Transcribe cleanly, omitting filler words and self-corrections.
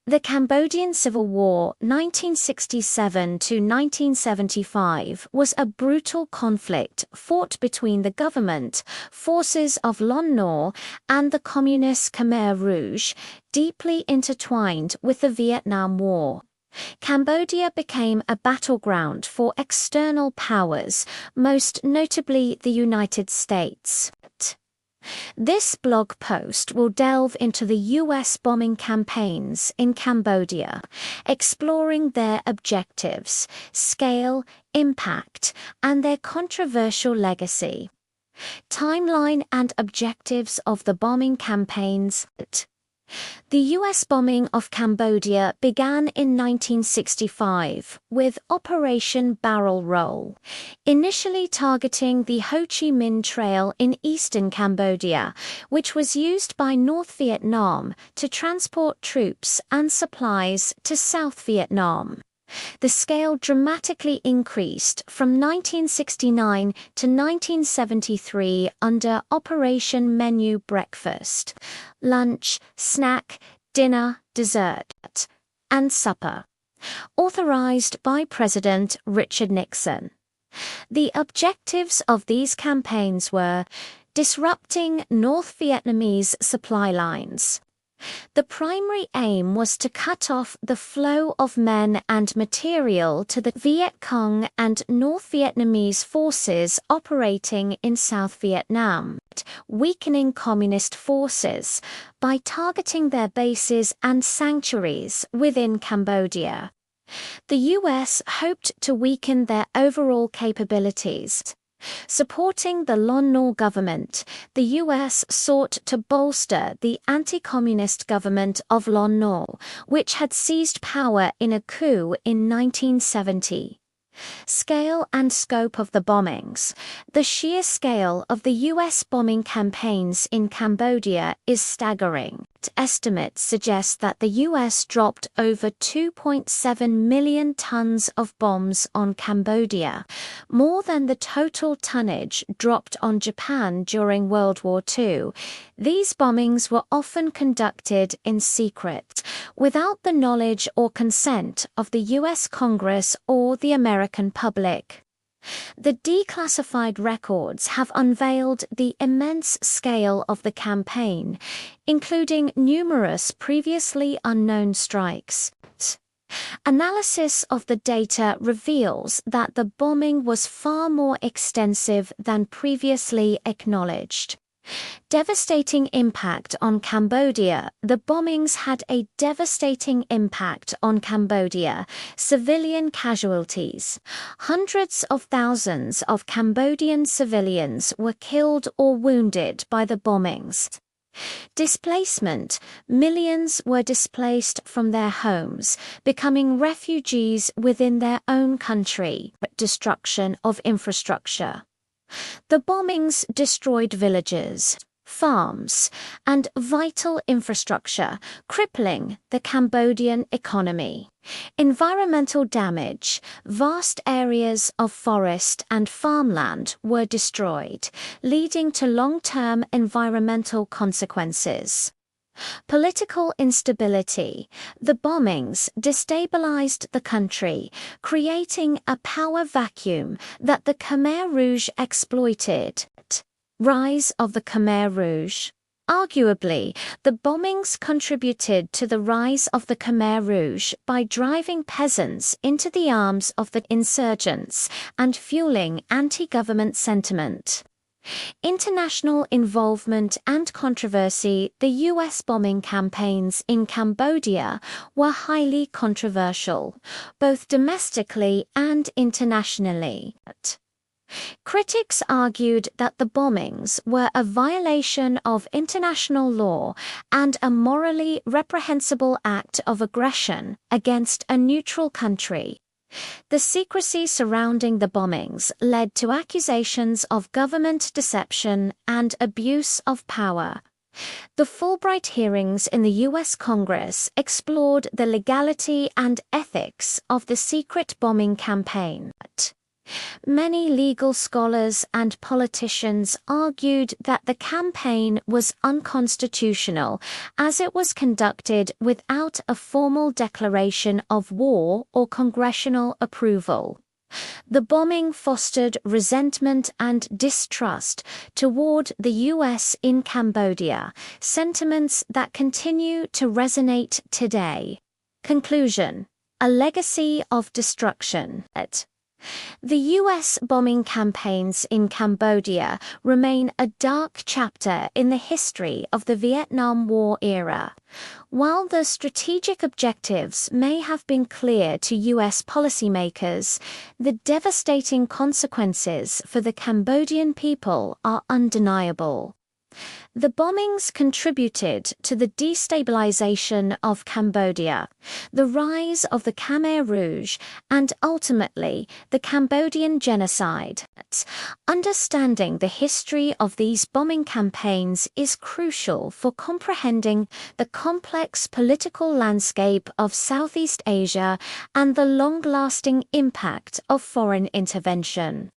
The Cambodian Civil War 1967 to 1975 was a brutal conflict fought between the government, forces of Lon Nol, and the Communist Khmer Rouge, deeply intertwined with the Vietnam War. Cambodia became a battleground for external powers, most notably the United States. This blog post will delve into the US bombing campaigns in Cambodia, exploring their objectives, scale, impact, and their controversial legacy. Timeline and objectives of the bombing campaigns. The US bombing of Cambodia began in 1965 with Operation Barrel Roll, initially targeting the Ho Chi Minh Trail in eastern Cambodia, which was used by North Vietnam to transport troops and supplies to South Vietnam. The scale dramatically increased from 1969 to 1973 under Operation Menu Breakfast, lunch, snack, dinner, dessert, and supper, authorized by President Richard Nixon. The objectives of these campaigns were disrupting North Vietnamese supply lines. The primary aim was to cut off the flow of men and material to the Viet Cong and North Vietnamese forces operating in South Vietnam, weakening communist forces by targeting their bases and sanctuaries within Cambodia. The US hoped to weaken their overall capabilities. Supporting the Lon Nol government, the US sought to bolster the anti-communist government of Lon Nol, which had seized power in a coup in 1970. Scale and scope of the bombings. The sheer scale of the US bombing campaigns in Cambodia is staggering. Estimates suggest that the US dropped over 2.7 million tons of bombs on Cambodia, more than the total tonnage dropped on Japan during World War II. These bombings were often conducted in secret, without the knowledge or consent of the US Congress or the American public. The declassified records have unveiled the immense scale of the campaign, including numerous previously unknown strikes. Analysis of the data reveals that the bombing was far more extensive than previously acknowledged. Devastating impact on Cambodia. The bombings had a devastating impact on Cambodia. Civilian casualties. Hundreds of thousands of Cambodian civilians were killed or wounded by the bombings. Displacement. Millions were displaced from their homes, becoming refugees within their own country. Destruction of infrastructure. The bombings destroyed villages, farms, and vital infrastructure, crippling the Cambodian economy. Environmental damage. Vast areas of forest and farmland were destroyed, leading to long-term environmental consequences. Political instability. The bombings destabilized the country, creating a power vacuum that the Khmer Rouge exploited. Rise of the Khmer Rouge. Arguably, the bombings contributed to the rise of the Khmer Rouge by driving peasants into the arms of the insurgents and fueling anti-government sentiment. International involvement and controversy. The US bombing campaigns in Cambodia were highly controversial, both domestically and internationally. Critics argued that the bombings were a violation of international law and a morally reprehensible act of aggression against a neutral country. The secrecy surrounding the bombings led to accusations of government deception and abuse of power. The Fulbright hearings in the US Congress explored the legality and ethics of the secret bombing campaign. Many legal scholars and politicians argued that the campaign was unconstitutional as it was conducted without a formal declaration of war or congressional approval. The bombing fostered resentment and distrust toward the U.S. in Cambodia, sentiments that continue to resonate today. Conclusion: a legacy of destruction. The U.S. bombing campaigns in Cambodia remain a dark chapter in the history of the Vietnam War era. While the strategic objectives may have been clear to U.S. policymakers, the devastating consequences for the Cambodian people are undeniable. The bombings contributed to the destabilization of Cambodia, the rise of the Khmer Rouge, and ultimately the Cambodian genocide. Understanding the history of these bombing campaigns is crucial for comprehending the complex political landscape of Southeast Asia and the long-lasting impact of foreign intervention.